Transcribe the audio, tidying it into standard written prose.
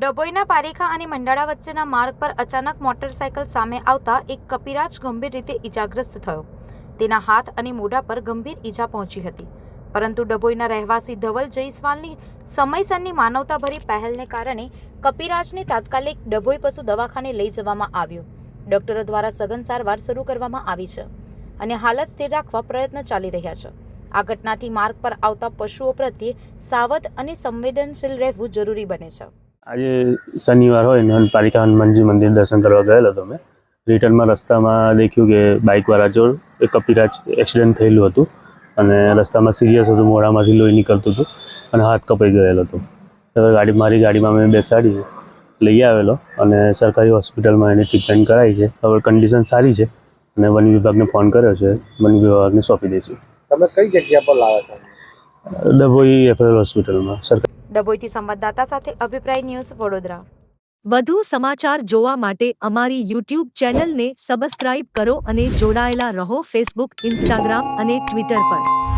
ડભોઈના પારેખા અને મંડાળા વચ્ચેના માર્ગ પર અચાનક મોટરસાયકલ સામે આવતા એક કપિરાજ ગંભીર રીતે ઈજાગ્રસ્ત થયો. તેના હાથ અને મોઢા પર ગંભીર ઈજા પહોંચી હતી, પરંતુ ડભોઈના રહેવાસી ધવલ જયસ્વાલની સમયસરની માનવતાભરી પહેલને કારણે કપિરાજને તાત્કાલિક ડભોઈ પશુ દવાખાને લઈ જવામાં આવ્યો. ડોક્ટરો દ્વારા સઘન સારવાર શરૂ કરવામાં આવી છે અને હાલત સ્થિર રાખવા પ્રયત્ન ચાલી રહ્યા છે. આ ઘટનાથી માર્ગ પર આવતા પશુઓ પ્રત્યે સાવધ અને સંવેદનશીલ રહેવું જરૂરી બને છે. આજે શનિવાર હોય ને પાલિકા હનુમાનજી મંદિર દર્શન કરવા ગયેલો હતો. મેં રિટર્નમાં રસ્તામાં દેખ્યું કે બાઇકવાળા જોડ એક કપિરાજ એક્સિડન્ટ થયેલું હતું અને રસ્તામાં સિરિયસ હતું, મોઢામાંથી લોહી નીકળતું હતું અને હાથ કપાઈ ગયેલો હતો. હવે મારી ગાડીમાં મેં બેસાડી લઈ આવેલો અને સરકારી હોસ્પિટલમાં એને ટ્રીટમેન્ટ કરાવી છે. હવે કન્ડિશન સારી છે અને વન વિભાગને ફોન કર્યો છે, વન વિભાગને સોંપી દે છે. તમે કઈ જગ્યા પર લાવ્યા હતા? ડભોઈ રેફરલ હોસ્પિટલમાં. ડભોઈથી સંવાદદાતા સાથે અભિપ્રાય ન્યૂઝ, વડોદરા. વધુ સમાચાર જોવા માટે અમારી YouTube ચેનલને સબસ્ક્રાઇબ કરો અને જોડાયેલા રહો ફેસબુક, ઇન્સ્ટાગ્રામ અને ટ્વિટર પર.